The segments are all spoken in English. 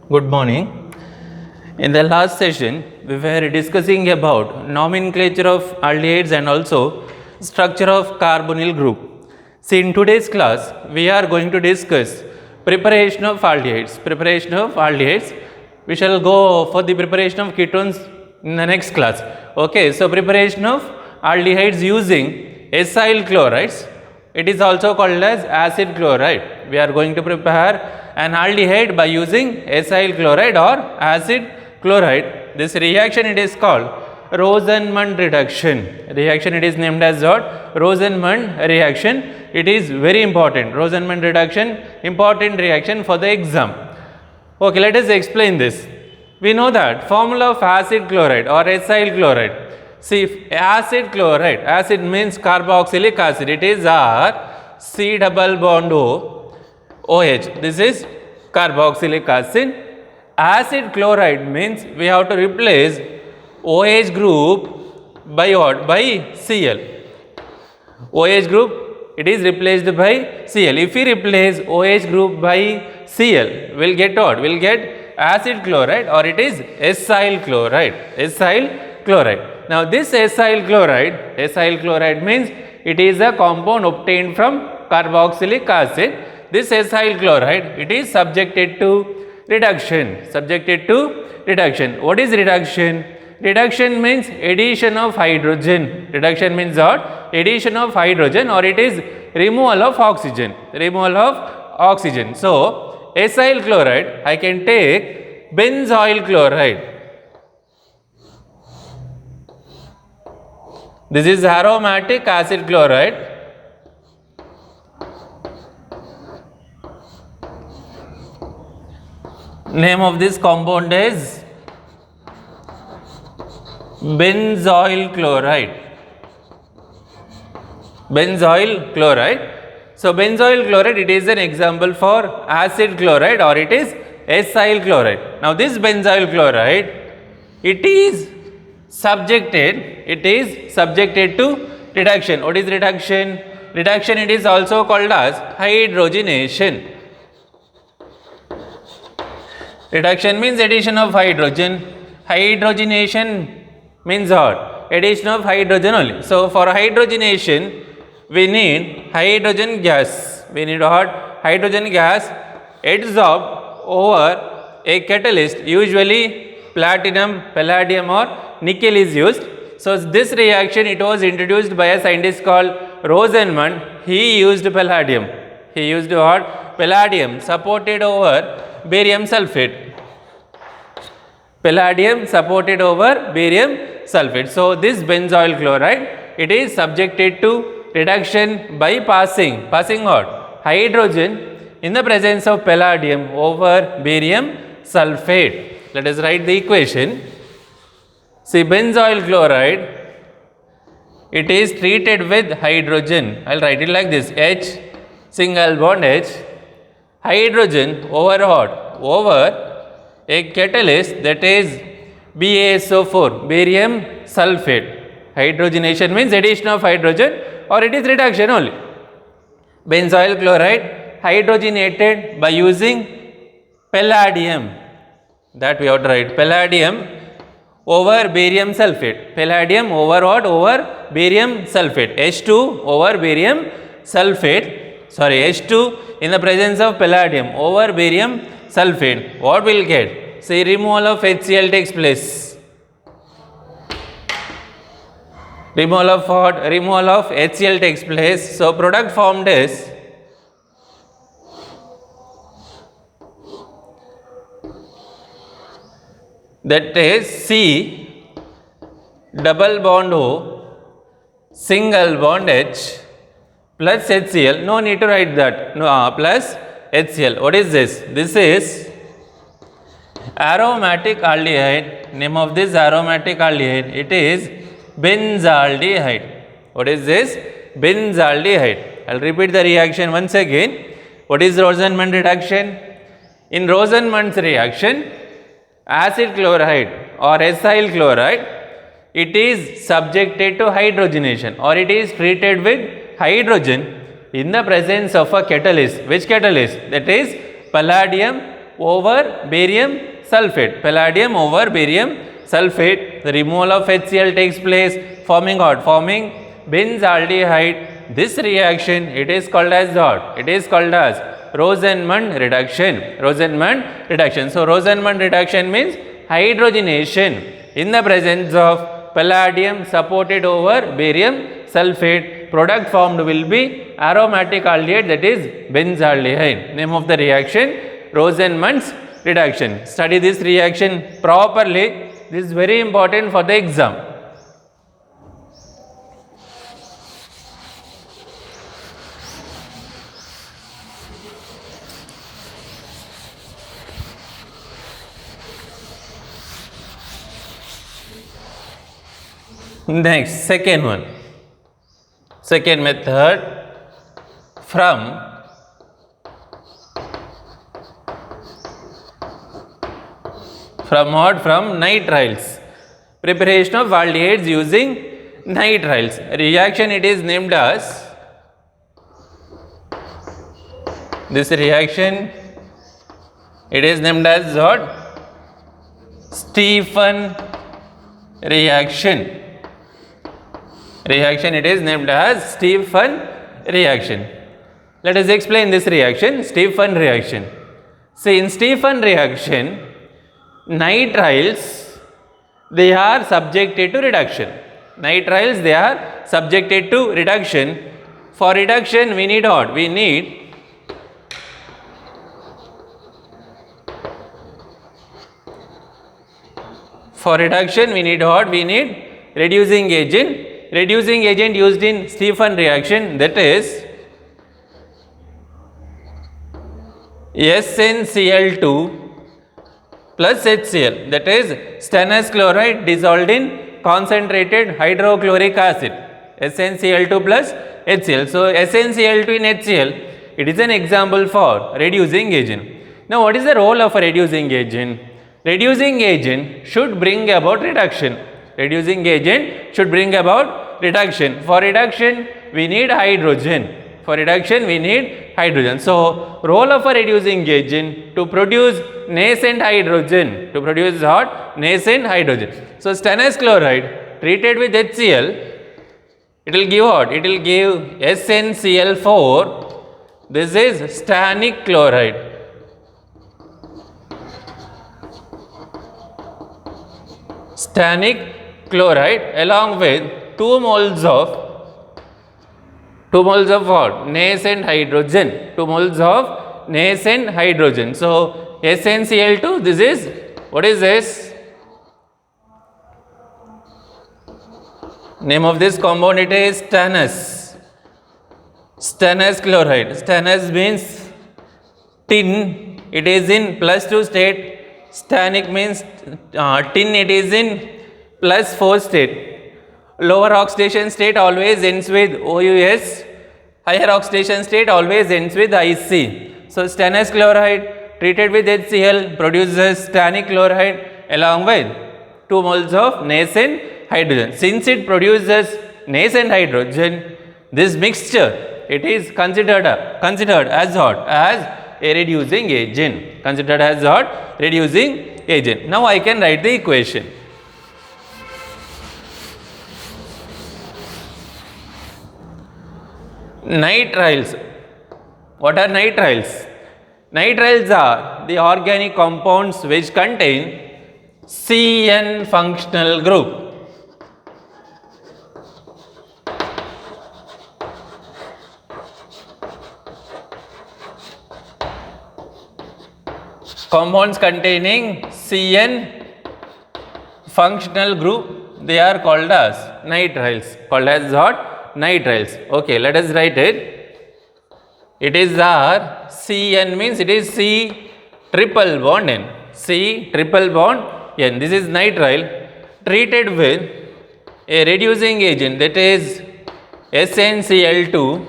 Good morning. In the last session, we were discussing about nomenclature of aldehydes and also structure of carbonyl group. See, in today's class, we are going to discuss preparation of aldehydes. Preparation of aldehydes. We shall go for the preparation of ketones in the next class. Okay, so preparation of aldehydes using acyl chlorides. It is also called as acid chloride. We are going to prepare an aldehyde by using acyl chloride or acid chloride. This reaction it is called Rosenmund reduction. Reaction it is named as what? Rosenmund reaction. It is very important. Rosenmund reduction, important reaction for the exam. Okay, let us explain this. We know that formula of acid chloride or acyl chloride. See, acid chloride, acid means carboxylic acid, it is R, C double bond O, OH, this is carboxylic acid. Acid chloride means we have to replace OH group by what? By Cl. OH group, it is replaced by Cl. If we replace OH group by Cl, we'll get what? We'll get acid chloride or it is acyl chloride. Acyl chloride. Now this acyl chloride means it is a compound obtained from carboxylic acid. This acyl chloride, it is subjected to reduction. What is reduction? Reduction means addition of hydrogen. Reduction means what? Addition of hydrogen or it is removal of oxygen. So acyl chloride, I can take benzoyl chloride. This is aromatic acid chloride. Name of this compound is benzoyl chloride. So benzoyl chloride, it is an example for acid chloride or it is acyl chloride. Now this benzoyl chloride, it is subjected to reduction. What is reduction? Reduction it is also called as hydrogenation. Reduction means addition of hydrogen. Hydrogenation means what? Addition of hydrogen only. So for hydrogenation, we need hydrogen gas. We need what? Hydrogen gas adsorbed over a catalyst, usually platinum, palladium or nickel is used. So this reaction it was introduced by a scientist called Rosenmund. He used palladium. He used what? Palladium supported over barium sulfate. Palladium supported over barium sulfate. So this benzoyl chloride, it is subjected to reduction by passing what? Hydrogen in the presence of palladium over barium sulfate. Let us write the equation. See, benzoyl chloride, it is treated with hydrogen. I will write it like this, H, single bond H, hydrogen over what? Over a catalyst that is BaSO4, barium sulfate. Hydrogenation means addition of hydrogen or it is reduction only. Benzoyl chloride hydrogenated by using palladium. That we have to write, palladium over barium sulfate. Palladium over what? Over barium sulfate. H2 over barium sulfate. H2 in the presence of palladium over barium sulfate. What will get? Say removal of HCl takes place. Removal of what? Removal of HCl takes place. So product formed is that is C double bond O single bond H plus HCl. No need to write that. No, plus HCl. What is this? This is aromatic aldehyde. Name of this aromatic aldehyde, it is benzaldehyde. What is this? Benzaldehyde. I will repeat the reaction once again. What is Rosenmund reduction? In Rosenmund's reaction, acid chloride or acyl chloride, it is subjected to hydrogenation or it is treated with hydrogen in the presence of a catalyst. Which catalyst? That is palladium over barium sulfate. Palladium over barium sulfate. The removal of HCl takes place, forming what? Forming benzaldehyde. This reaction, it is called as what? It is called as Rosenmund reduction. Rosenmund reduction. So Rosenmund reduction means hydrogenation in the presence of palladium supported over barium sulfate. Product formed will be aromatic aldehyde, that is benzaldehyde. Name of the reaction, Rosenmund's reduction. Study this reaction properly. This is very important for the exam. Next, second one. Second method, from what? From nitriles. Preparation of aldehydes using nitriles. Reaction, it is named as, this reaction, it is named as what? Stephan reaction. Reaction, it is named as Stephan reaction. Let us explain this reaction, Stephan reaction. See, in Stephan reaction, nitriles, they are subjected to reduction. Nitriles, they are subjected to reduction. For reduction, we need what? We need for reduction, we need what? We need reducing agent. Reducing agent used in Stephan reaction, that is SnCl2 plus HCl, that is stannous chloride dissolved in concentrated hydrochloric acid. SnCl2 plus HCl. So SnCl2 in HCl, it is an example for reducing agent. Now what is the role of a reducing agent? Reducing agent should bring about reduction. Reducing agent should bring about reduction. For reduction, we need hydrogen. For reduction, we need hydrogen. So, role of a reducing agent to produce nascent hydrogen. To produce what? Nascent hydrogen. So, stannous chloride treated with HCl, it will give what? It will give SnCl4. This is stannic chloride. Stannic chloride along with 2 moles of what? Nascent hydrogen. 2 moles of nascent hydrogen. So SnCl2, this is, what is this? Name of this compound, it is stannous. Stannous chloride. Stannous means tin, it is in +2 state. Stannic means tin, it is in +4 state. Lower oxidation state always ends with OUS. Higher oxidation state always ends with IC. So stannous chloride treated with HCl produces stannic chloride along with 2 moles of nascent hydrogen. Since it produces nascent hydrogen, this mixture, it is considered as what? As a reducing agent. Considered as what? Reducing agent. Now I can write the equation. Nitriles. What are nitriles? Nitriles are the organic compounds which contain CN functional group. Compounds containing CN functional group, they are called as nitriles. Called as what? Nitriles. Okay, let us write it. It is R. CN means it is C triple bond N. C triple bond N. This is nitrile treated with a reducing agent, that is SnCl2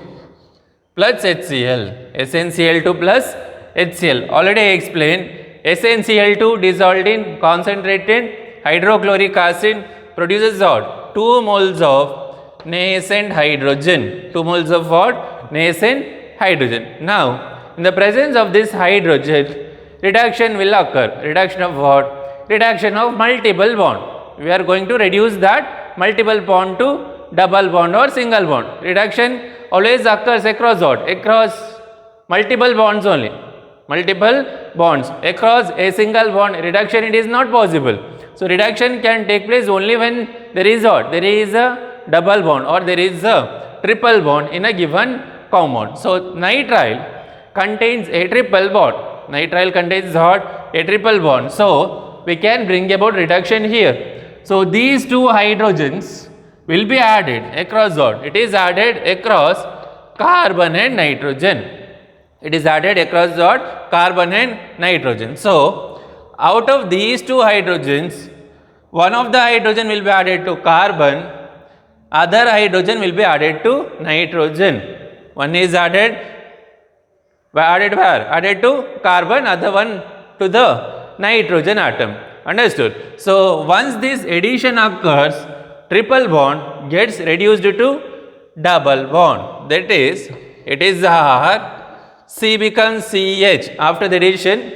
plus HCl. SnCl2 plus HCl. Already I explained. SnCl2 dissolved in concentrated hydrochloric acid produces what? 2 moles of nascent hydrogen. 2 moles of what? Nascent hydrogen. Now, in the presence of this hydrogen, reduction will occur. Reduction of what? Reduction of multiple bond. We are going to reduce that multiple bond to double bond or single bond. Reduction always occurs across what? Across multiple bonds only. Multiple bonds. Across a single bond, reduction it is not possible. So reduction can take place only when there is what? There is a double bond or there is a triple bond in a given compound. So nitrile contains a triple bond. Nitrile contains what? A triple bond. So we can bring about reduction here. So these two hydrogens will be added across what? It is added across carbon and nitrogen. It is added across what? Carbon and nitrogen. So out of these two hydrogens, one of the hydrogen will be added to carbon, other hydrogen will be added to nitrogen. One is added where? Added to carbon, other one to the nitrogen atom. Understood? So once this addition occurs, triple bond gets reduced to double bond. That is, it is R, C becomes CH. After the addition,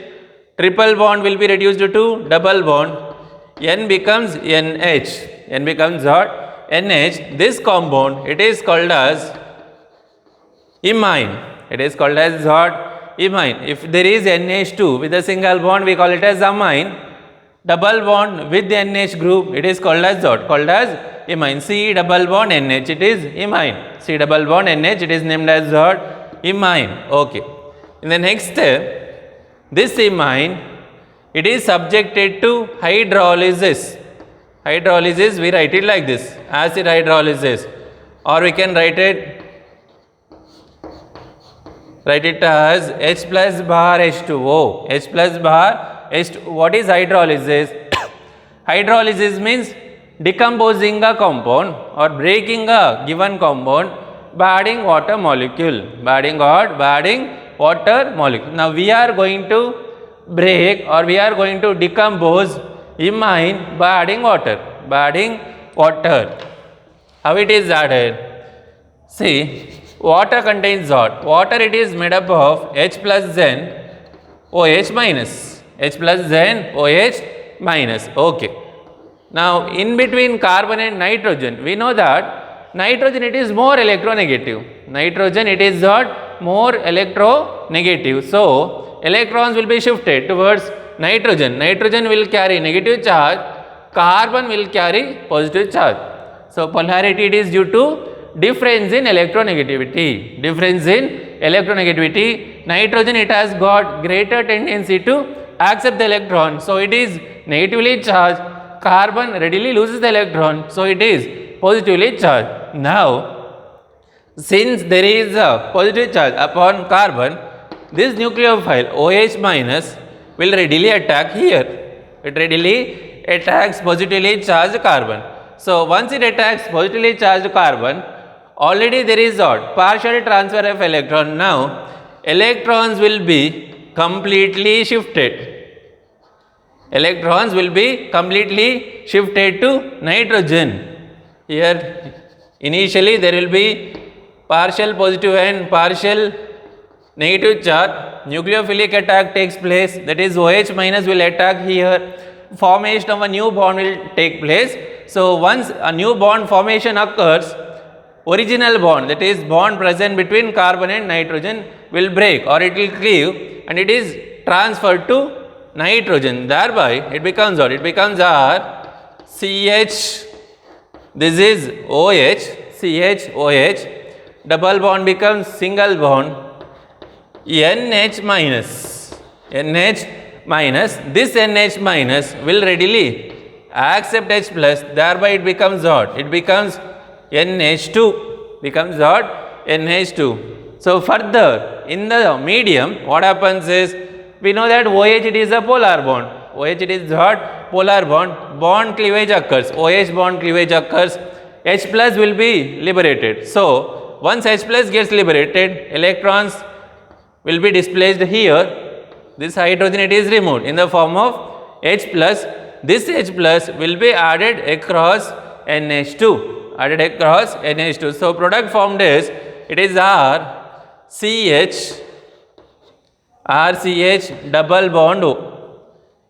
triple bond will be reduced to double bond. N becomes NH. N becomes what? NH. This compound, it is called as imine. It is called as what? Imine. If there is NH2 with a single bond, we call it as amine. Double bond with the NH group, it is called as what? Called as imine. C double bond NH, it is imine. C double bond NH, it is named as what? Imine. Okay. In the next step, this imine, it is subjected to hydrolysis. Hydrolysis, we write it like this, acid hydrolysis, or we can write it as H plus bar H2O. H plus bar H2O. What is hydrolysis? Hydrolysis means decomposing a compound or breaking a given compound by adding water molecule. By adding what? By adding water molecule. Now we are going to break or we are going to decompose imine by adding water. By adding water. How it is added? See, water contains what? Water, it is made up of H plus then OH minus. H plus then OH minus. Okay. Now in between carbon and nitrogen, we know that nitrogen, it is more electronegative. Nitrogen, it is what? More electronegative. So electrons will be shifted towards nitrogen. Nitrogen will carry negative charge, carbon will carry positive charge. So polarity, it is due to difference in electronegativity. Difference in electronegativity. Nitrogen, it has got greater tendency to accept the electron. So it is negatively charged. Carbon readily loses the electron. So it is positively charged. Now, since there is a positive charge upon carbon, this nucleophile OH minus will readily attack here. It readily attacks positively charged carbon. So once it attacks positively charged carbon, already there is what? Partial transfer of electron. Now electrons will be completely shifted. Electrons will be completely shifted to nitrogen. Here initially there will be partial positive and partial negative charge. Nucleophilic attack takes place, that is OH minus will attack here. Formation of a new bond will take place. So once a new bond formation occurs, original bond, that is bond present between carbon and nitrogen, will break or it will cleave and it is transferred to nitrogen. Thereby it becomes what? It becomes R CH. This is OH, CH, OH. Double bond becomes single bond. NH minus. NH minus. This NH minus will readily accept H plus. Thereby it becomes what? It becomes NH2. Becomes what? NH2. So further in the medium, what happens is, we know that OH, it is a polar bond. OH, it is what? Polar bond. Bond cleavage occurs. OH bond cleavage occurs. H plus will be liberated. So once H plus gets liberated, electrons will be displaced here. This hydrogen, it is removed in the form of H plus. This H plus will be added across NH2. Added across NH2. So product formed is, it is R CH RCH double bond O.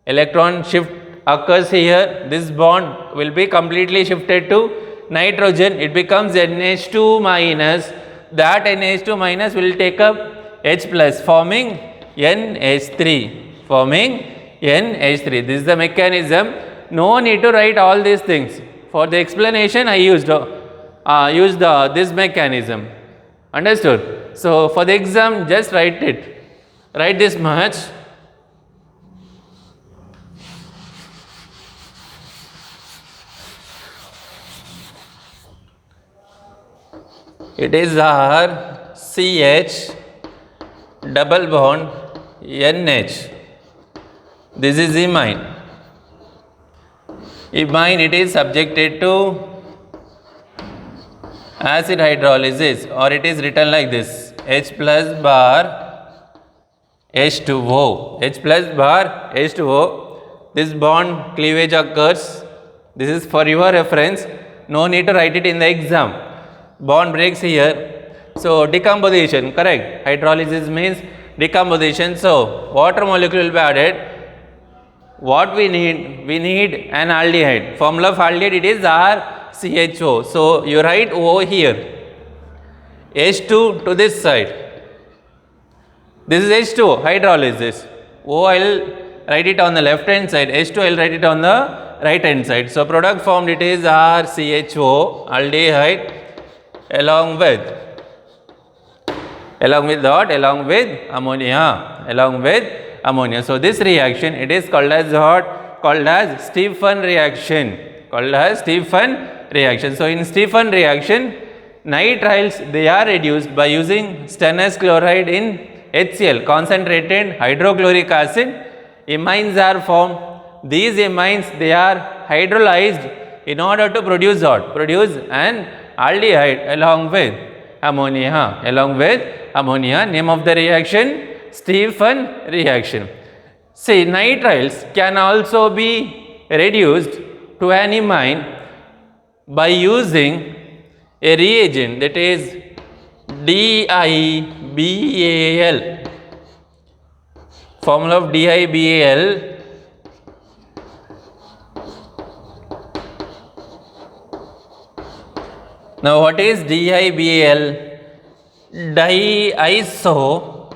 Electron shift occurs here. This bond will be completely shifted to nitrogen. It becomes NH2 minus. That NH2 minus will take up H plus, forming NH3. Forming NH3. This is the mechanism. No need to write all these things. For the explanation, I used this mechanism. Understood? So for the exam, just write it. Write this much. It is RCH double bond NH. This is imine. Imine, it is subjected to acid hydrolysis, or it is written like this: H plus bar H2O. H plus bar H2O. This bond cleavage occurs. This is for your reference. No need to write it in the exam. Bond breaks here. So decomposition, correct. Hydrolysis means decomposition. So water molecule will be added. What we need an aldehyde. Formula of aldehyde, it is RCHO. So you write O here. H2 to this side. This is H2O, hydrolysis. O I will write it on the left hand side. H2 I will write it on the right hand side. So product formed, it is RCHO, aldehyde, along with what? Along with ammonia. So this reaction, it is called as what? Called as Stephan reaction. So in Stephan reaction, nitriles, they are reduced by using stannous chloride in HCl, concentrated hydrochloric acid. Imines are formed. These imines, they are hydrolyzed in order to produce what? Produce an aldehyde along with ammonia. Name of the reaction, Stephan reaction. See, nitriles can also be reduced to an imine by using a reagent, that is DIBAL. Formula of DIBAL, now what is DIBAL? Diisobutyl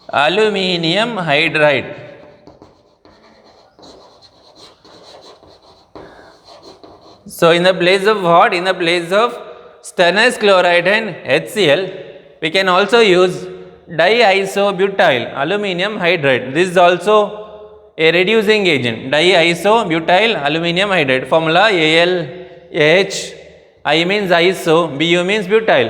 aluminium hydride. So in the place of what? In the place of stannous chloride and HCl, we can also use diisobutyl aluminium hydride. This is also a reducing agent, diisobutyl aluminium hydride. Formula ALH, I means iso, Bu means butyl,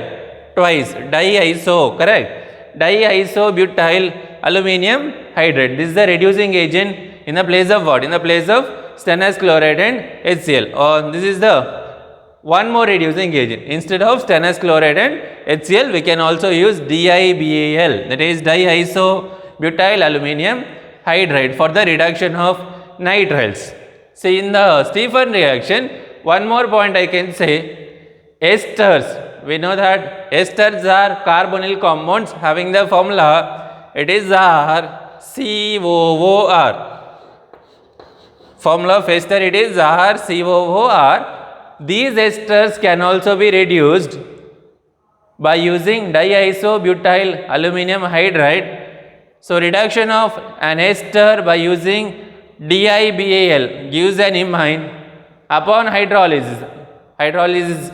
twice, diiso, correct. Diisobutyl aluminium hydride. This is the reducing agent in the place of what? In the place of stannous chloride and HCl. Or this is the one more reducing agent. Instead of stannous chloride and HCl, we can also use DIBAL, that is diisobutyl aluminium hydride, for the reduction of nitriles. See, in the Stephan reaction, one more point I can say, esters. We know that esters are carbonyl compounds having the formula, it is RCOOR. Formula of ester, it is RCOOR. These esters can also be reduced by using diisobutyl aluminium hydride. So reduction of an ester by using DIBAL gives an imine. Upon hydrolysis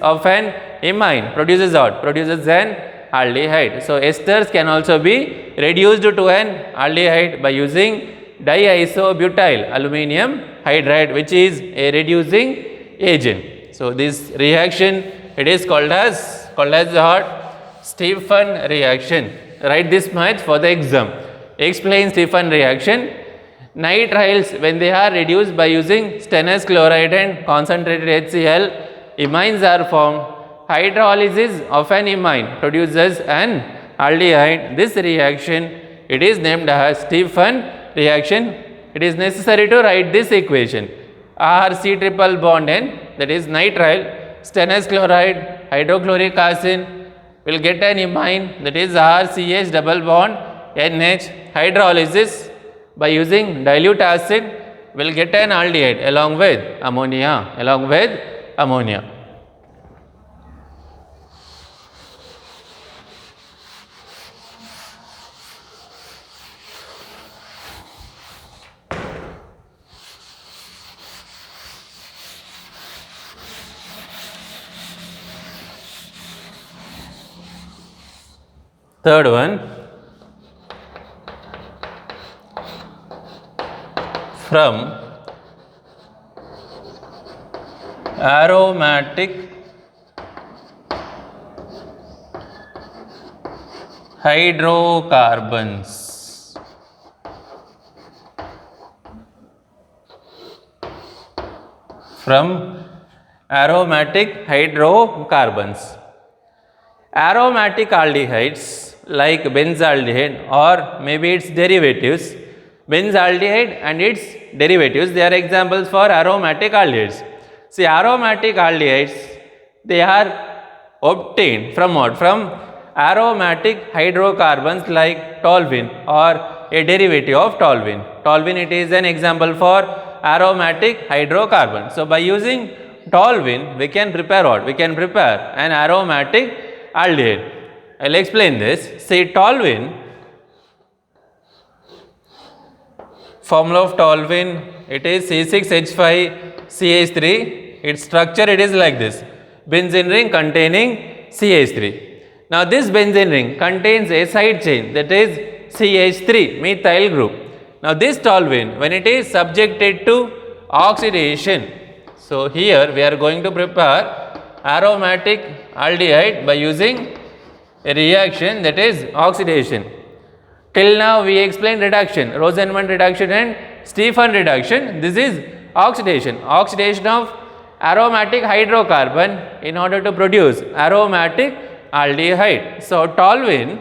of an imine produces what? Produces an aldehyde. So esters can also be reduced to an aldehyde by using diisobutyl aluminium hydride, which is a reducing agent. So this reaction, it is called as what? Stephan reaction. Write this much for the exam. Explain Stephan reaction. Nitriles, when they are reduced by using stannous chloride and concentrated HCl, imines are formed. Hydrolysis of an imine produces an aldehyde. This reaction, it is named as Stephan reaction. It is necessary to write this equation. RC triple bond N, that is nitrile, stannous chloride, hydrochloric acid will get an imine, that is RCH double bond NH. Hydrolysis by using dilute acid will get an aldehyde along with ammonia. Third one, from aromatic hydrocarbons. From aromatic hydrocarbons. Aromatic aldehydes like benzaldehyde or maybe its derivatives, benzaldehyde and its derivatives, they are examples for aromatic aldehydes. See, aromatic aldehydes, they are obtained from what? From aromatic hydrocarbons like toluene or a derivative of toluene. Toluene, it is an example for aromatic hydrocarbon. So, by using toluene, we can prepare what? We can prepare an aromatic aldehyde. I will explain this. Say toluene, formula of toluene, it is C6H5CH3. Its structure, it is like this: benzene ring containing CH3. Now, this benzene ring contains a side chain, that is CH3 methyl group. Now, this toluene, when it is subjected to oxidation, so here we are going to prepare aromatic aldehyde by using a reaction, that is oxidation. Till now we explained reduction, Rosenmund reduction and Stephan reduction. This is oxidation of aromatic hydrocarbon in order to produce aromatic aldehyde. So, toluene,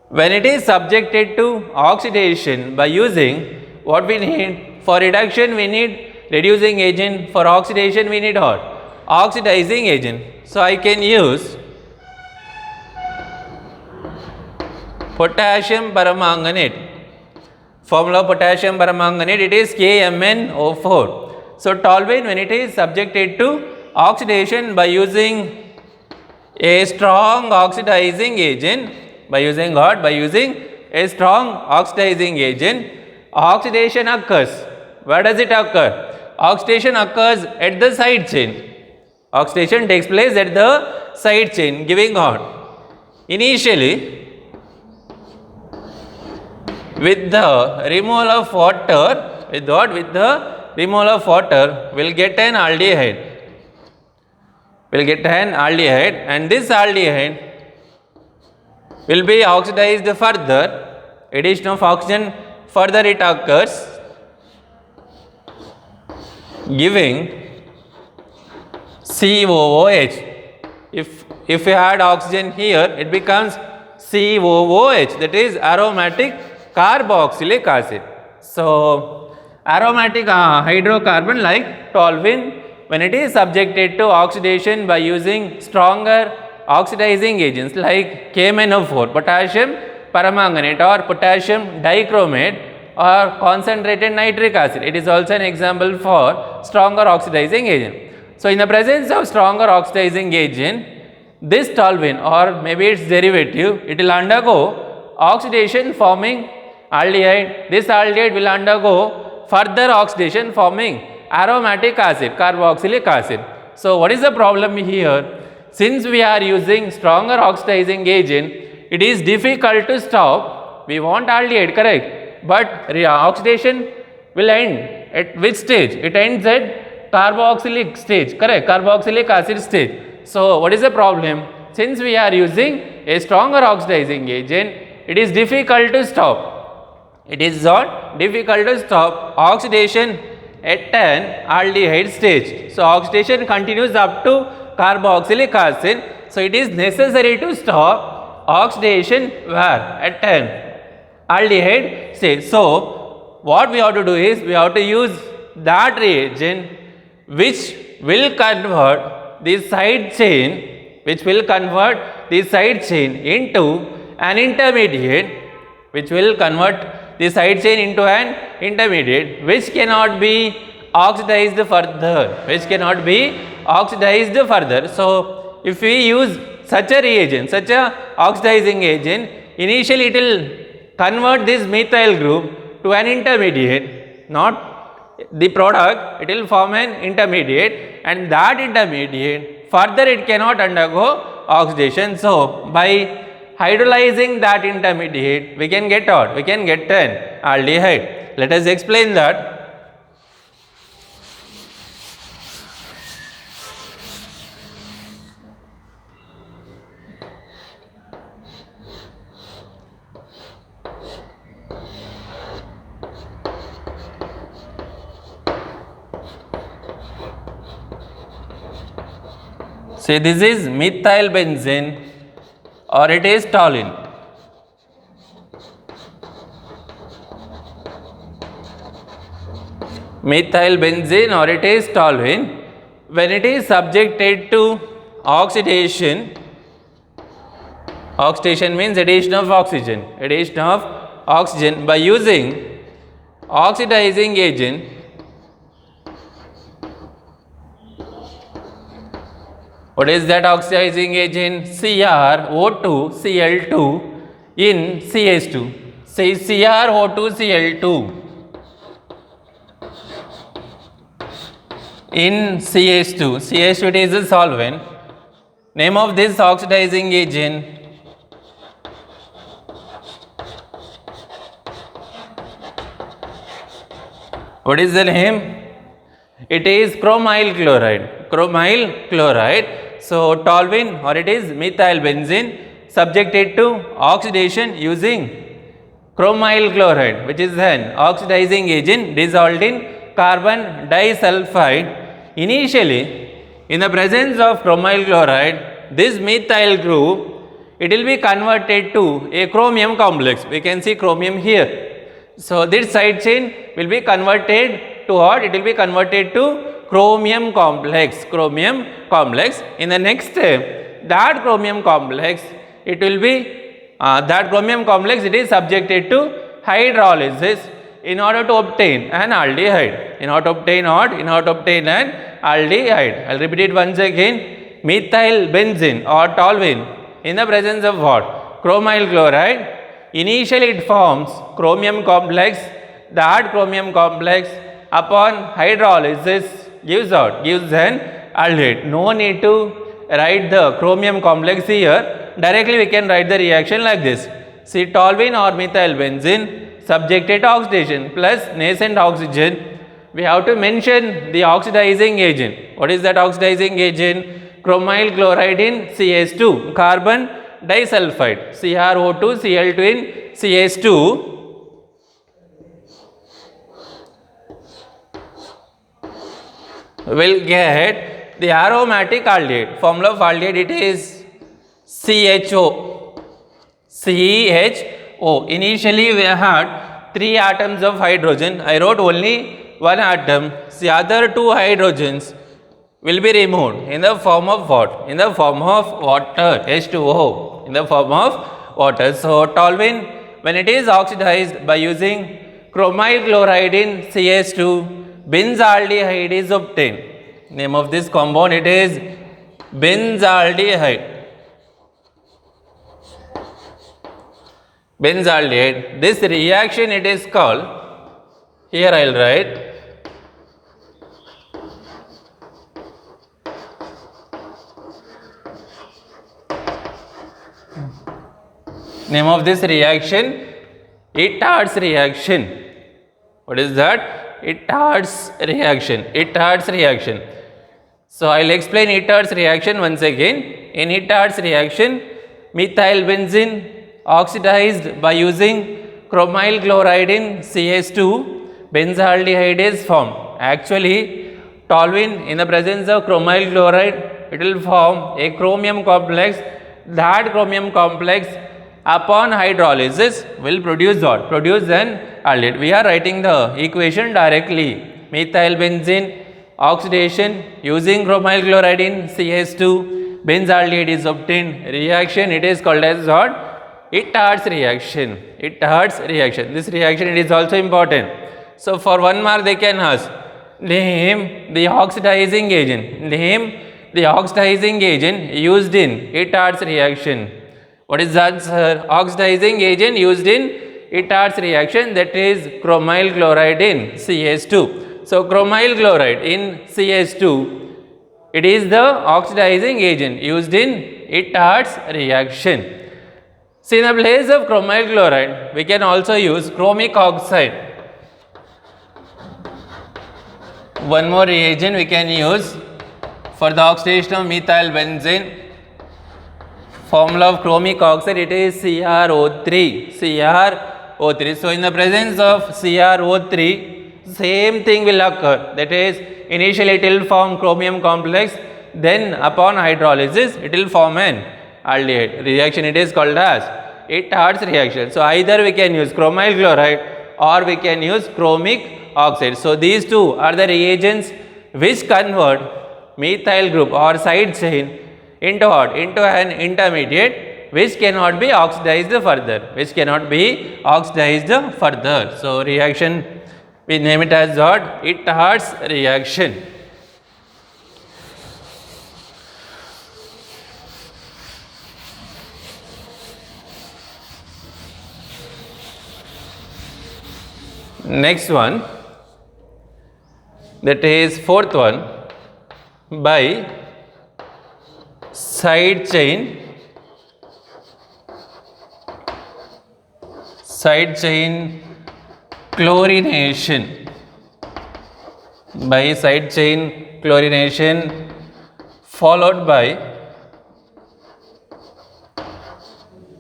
when it is subjected to oxidation by using what we need for reduction, we need reducing agent, for oxidation we need what? Oxidizing agent. So, I can use potassium permanganate. Formula of potassium permanganate, it is KMnO4. So, toluene, when it is subjected to oxidation by using a strong oxidizing agent, by using what? By using a strong oxidizing agent, oxidation occurs. Where does it occur? Oxidation occurs at the side chain. Oxidation takes place at the side chain, giving what? Initially, with the removal of water, with what? With the removal of water, we will get an aldehyde. We will get an aldehyde, and this aldehyde will be oxidized further. Addition of oxygen, further it occurs, giving COOH. If you add oxygen here, it becomes COOH, that is aromatic carboxylic acid. So, aromatic hydrocarbon like toluene, when it is subjected to oxidation by using stronger oxidizing agents like KMnO4, potassium permanganate, or potassium dichromate, or concentrated nitric acid, it is also an example for stronger oxidizing agent. So, in the presence of stronger oxidizing agent, this toluene or maybe its derivative, it will undergo oxidation forming aldehyde. This aldehyde will undergo further oxidation forming aromatic acid, carboxylic acid. So, what is the problem here? Since we are using stronger oxidizing agent, it is difficult to stop. We want aldehyde, correct? But oxidation will end at which stage? It ends at carboxylic stage, correct? Carboxylic acid stage. So, what is the problem? Since we are using a stronger oxidizing agent, it is difficult to stop. It is not difficult to stop oxidation at an aldehyde stage. So, oxidation continues up to carboxylic acid. So, it is necessary to stop oxidation where? At an aldehyde stage. So, what we have to do is we have to use that reagent which will convert this side chain, which will convert this side chain into an intermediate, which will convert the side chain into an intermediate, which cannot be oxidized further, So, if we use such a reagent, such a oxidizing agent, initially it will convert this methyl group to an intermediate, not the product, it will form an intermediate, and that intermediate further it cannot undergo oxidation. So, by hydrolyzing that intermediate, we can get out, we can get an aldehyde. Let us explain that. See, this is methyl benzene or it is toluene. Methyl benzene or it is toluene. When it is subjected to oxidation, oxidation means addition of oxygen, by using oxidizing agent. What is that oxidizing agent? CrO2Cl2 in CH2. Say CrO2Cl2 in CH2. CH2 it is a solvent. Name of this oxidizing agent? What is the name? It is chromyl chloride. So, toluene or it is methyl benzene subjected to oxidation using chromyl chloride, which is an oxidizing agent dissolved in carbon disulfide. Initially, in the presence of chromyl chloride, this methyl group, it will be converted to a chromium complex. We can see chromium here. So, this side chain will be converted to what? It will be converted to chromium complex. In the next step, that chromium complex, it will be it is subjected to hydrolysis in order to obtain an aldehyde. I will repeat it once again. Methyl benzene or toluene in the presence of what? Chromyl chloride. Initially it forms chromium complex. That chromium complex upon hydrolysis gives an aldehyde. No need to write the chromium complex here. Directly we can write the reaction like this. See, toluene or methyl benzene subjected to oxidation plus nascent oxygen. We have to mention the oxidizing agent. What is that oxidizing agent? Chromyl chloride in CH2, carbon disulfide, CrO2Cl2 in CH2. Will get the aromatic aldehyde. Formula of aldehyde, it is CHO. Initially we had 3 atoms of hydrogen. I wrote only 1 atom. The other 2 hydrogens will be removed in the form of what? In the form of water, H2O, in the form of water. So, toluene, when it is oxidized by using chromyl chloride in CH2, benzaldehyde is obtained. Name of this compound, it is benzaldehyde. This reaction, it is called, here I will write, name of this reaction, Etard's reaction. What is that? Etard's reaction. So, I will explain Etard's reaction once again. In Etard's reaction, methyl benzene oxidized by using chromyl chloride in CH2, benzaldehyde is formed. Actually, toluene in the presence of chromyl chloride, it will form a chromium complex. That chromium complex upon hydrolysis will produce what? Produce an aldehyde. We are writing the equation directly. Methyl benzene Oxidation using chromyl chloride in CH2, benzaldehyde is obtained. Reaction, it is called as what? Etard's reaction. Etard's reaction. This reaction, it is also important. So for 1 mark they can ask, name the oxidizing agent. Name the oxidizing agent used in Etard's reaction. What is that, sir? Oxidizing agent used in Etard's reaction, that is chromyl chloride in CH2. So chromyl chloride in CH2, it is the oxidizing agent used in Etard's reaction. See, in the place of chromyl chloride, we can also use chromic oxide. One more reagent we can use for the oxidation of methyl benzene. Formula of chromic oxide, it is CrO3. CrO3. So in the presence of CrO3, same thing will occur. That is, initially it will form chromium complex, then upon hydrolysis it will form an aldehyde. Reaction, it is called as Etard's reaction. So either we can use chromyl chloride or we can use chromic oxide. So these two are the reagents which convert methyl group or side chain into what? Into an intermediate which cannot be oxidized further. Which cannot be oxidized further. So reaction, we name it as what? Etard's reaction. Next one, that is fourth one, by side chain chlorination. By side chain chlorination followed by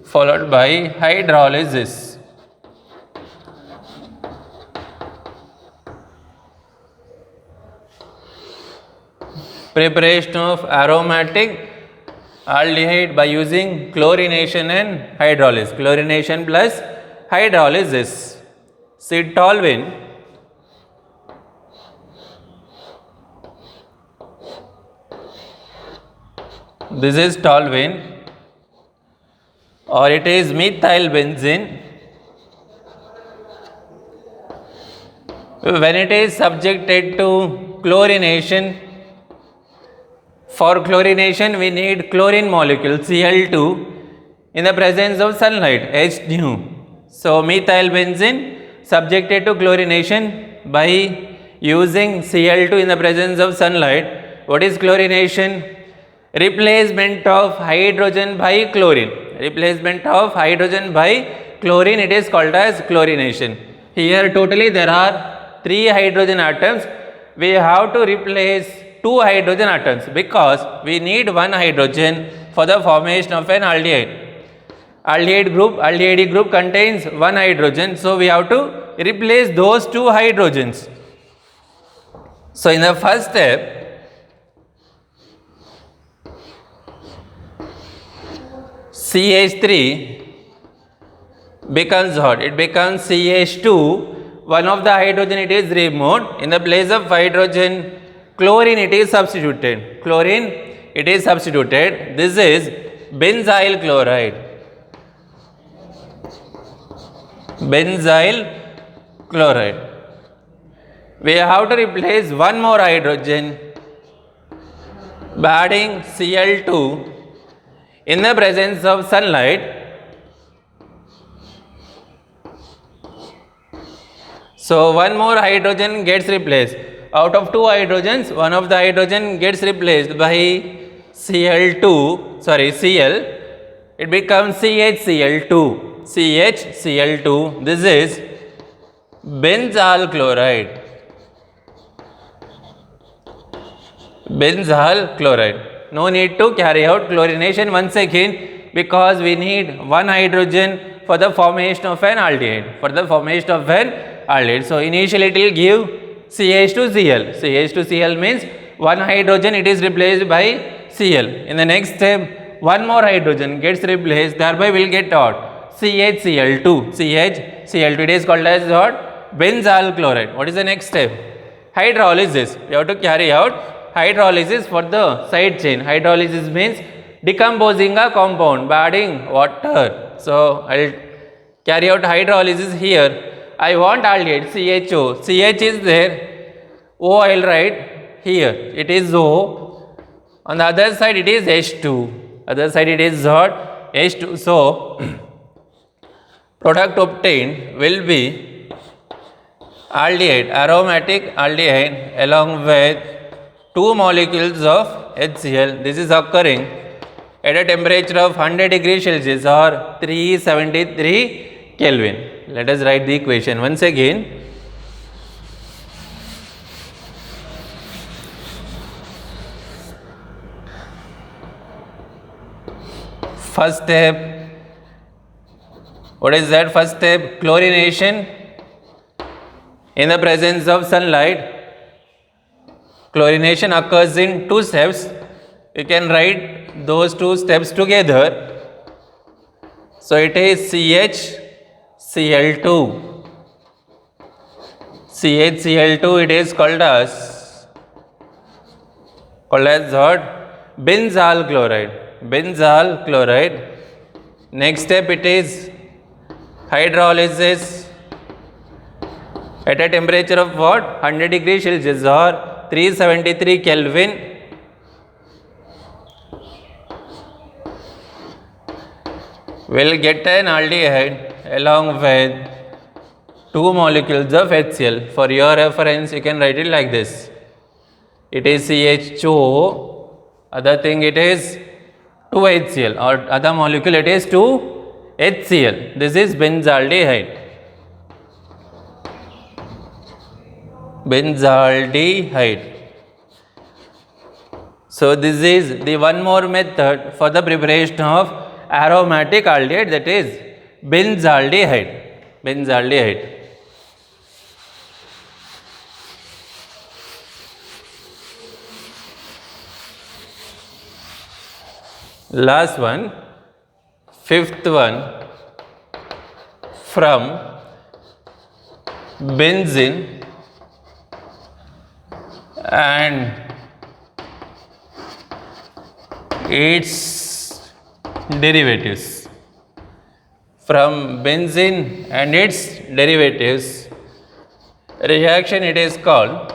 hydrolysis. Preparation of aromatic aldehyde by using chlorination and hydrolysis. Chlorination plus hydrolysis. See, toluene. This is toluene, or it is methyl benzene. When it is subjected to chlorination, for chlorination we need chlorine molecule Cl2 in the presence of sunlight, H nu. So methyl benzene subjected to chlorination by using Cl2 in the presence of sunlight. What is chlorination? Replacement of hydrogen by chlorine. Replacement of hydrogen by chlorine, it is called as chlorination. Here totally there are 3 hydrogen atoms. We have to replace 2 hydrogen atoms because we need 1 hydrogen for the formation of an aldehyde. Aldehyde group contains 1 hydrogen, so we have to replace those 2 hydrogens. So in the first step, CH3 becomes what? It becomes CH2. One of the hydrogen, it is removed. In the place of hydrogen, chlorine, it is substituted. Chlorine, it is substituted. This is benzyl chloride. Benzyl chloride. We have to replace 1 more hydrogen by adding Cl2 in the presence of sunlight. So 1 more hydrogen gets replaced. Out of 2 hydrogens, 1 of the hydrogen gets replaced by Cl2, Cl. It becomes CHCl2. CHCl2. This is benzyl chloride. Benzyl chloride. No need to carry out chlorination once again because we need 1 hydrogen for the formation of an aldehyde. So initially it will give CH2Cl. CH2Cl means 1 hydrogen, it is replaced by Cl. In the next step, 1 more hydrogen gets replaced, thereby we will get what? CHCl2. CHCl2, it is called as what? Benzyl chloride. What is the next step? hydrolysis. We have to carry out hydrolysis for the side chain. Hydrolysis means decomposing a compound by adding water. So I'll carry out hydrolysis here. I want aldehyde CHO. CH is there. O I'll write here. It is O. On the other side it is H2. Other side it is what? H2. So product obtained will be aldehyde, aromatic aldehyde along with 2 molecules of HCl. This is occurring at a temperature of 100 degrees Celsius or 373 Kelvin. Let us write the equation once again. First step, what is that? First step, chlorination in the presence of sunlight. Chlorination occurs in 2 steps. You can write those 2 steps together. So it is CHCl2. CHCl2 it is called as what? Benzal chloride. Benzal chloride. Next step it is hydrolysis at a temperature of what? 100 degrees Celsius or 373 Kelvin. We'll get an aldehyde along with 2 molecules of HCl. For your reference, you can write it like this. It is CHO, other thing it is 2HCl, or other molecule it is 2HCl. This is benzaldehyde. Benzaldehyde. So this is the one more method for the preparation of aromatic aldehyde, that is benzaldehyde. Benzaldehyde. Last one, 5th one, from benzene and its derivatives. From benzene and its derivatives, reaction it is called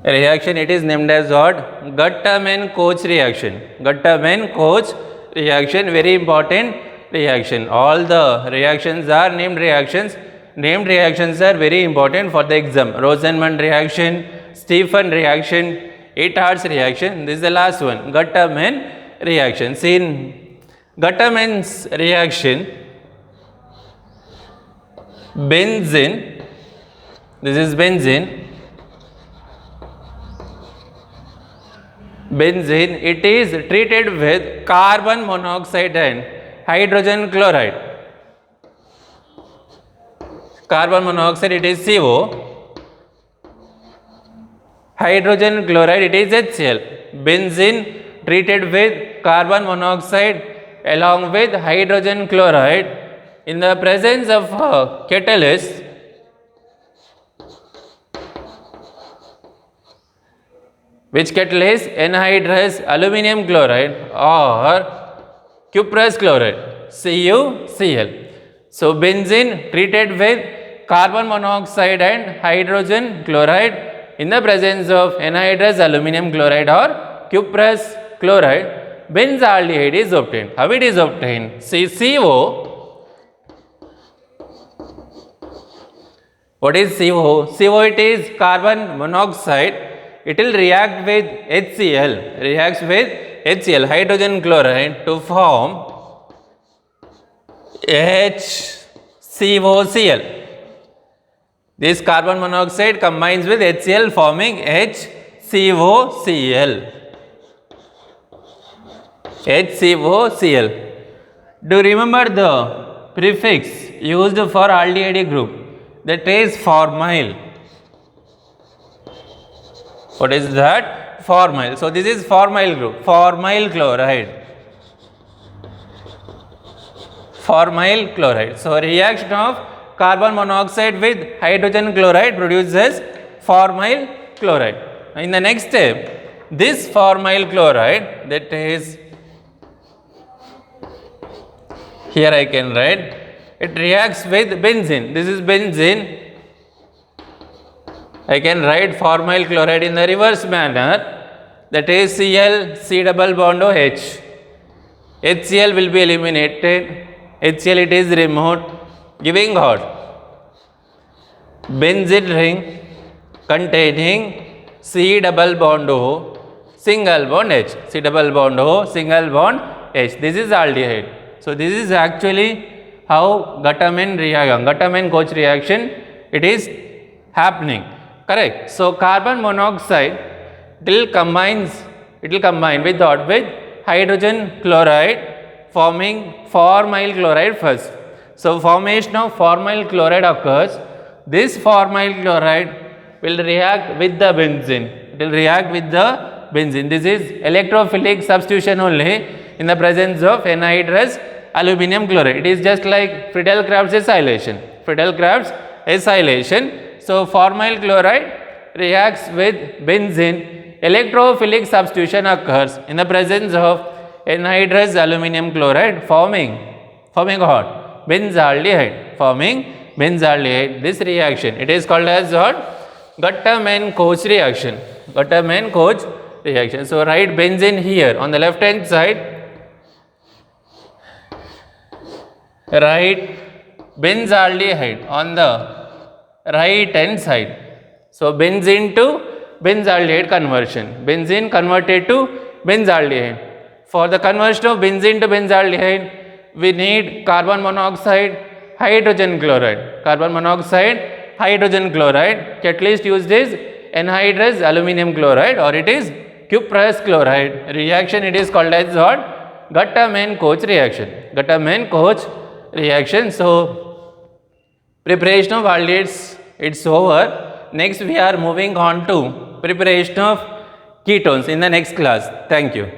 it is named as what? Gatterman-Koch reaction. Gatterman-Koch reaction, very important reaction. All the reactions are named reactions. Named reactions are very important for the exam. Rosenmund reaction, Stephen reaction, Etard's reaction. This is the last one, Gatterman reaction. See, in Gatterman's reaction, benzene, this is benzene. Benzene, it is treated with carbon monoxide and hydrogen chloride. Carbon monoxide it is CO, hydrogen chloride it is HCl. Benzene treated with carbon monoxide along with hydrogen chloride in the presence of a catalyst. Which catalyst? Anhydrous aluminum chloride or cuprous chloride, CuCl. So benzene treated with carbon monoxide and hydrogen chloride in the presence of anhydrous aluminum chloride or cuprous chloride, benzaldehyde is obtained. How it is obtained? See, CO. What is CO? CO it is carbon monoxide. It will react with HCl, reacts with HCl, hydrogen chloride, to form HCOCl. This carbon monoxide combines with HCl forming HCOCl. HCOCl. Do you remember the prefix used for aldehyde group? That is formyl. What is that? formyl. So this is formyl group, formyl chloride. Formyl chloride. So reaction of carbon monoxide with hydrogen chloride produces formyl chloride. In the next step, this formyl chloride, that is, here I can write, it reacts with benzene. This is benzene. I can write formyl chloride in the reverse manner, that is Cl, C double bond OH. HCl will be eliminated, HCl it is removed, giving what? Benzene ring containing C double bond O, single bond H, C double bond O, single bond H. This is aldehyde. So this is actually how Gatterman-Koch reaction it is happening. Correct. So carbon monoxide it will combine with what? With hydrogen chloride, forming formyl chloride first. So formation of formyl chloride occurs. This formyl chloride will react with the benzene. It will react with the benzene. This is electrophilic substitution only in the presence of anhydrous aluminum chloride. It is just like Friedel-Crafts acylation. Friedel-Crafts acylation. So formyl chloride reacts with benzene. Electrophilic substitution occurs in the presence of anhydrous aluminum chloride, forming what? Benzaldehyde. Forming benzaldehyde. This reaction it is called as what? Gatterman-Koch reaction. Gatterman-Koch reaction. So write benzene here on the left hand side. Write benzaldehyde on the right hand side. So benzene to benzaldehyde conversion. Benzene converted to benzaldehyde. For the conversion of benzene to benzaldehyde, we need carbon monoxide, hydrogen chloride. Carbon monoxide, hydrogen chloride. Catalyst used is anhydrous aluminum chloride, or it is cuprous chloride. Reaction it is called as what? Gatterman-Koch reaction. Gatterman-Koch reaction. So preparation of aldehydes it's over. Next we are moving on to preparation of ketones in the next class. Thank you.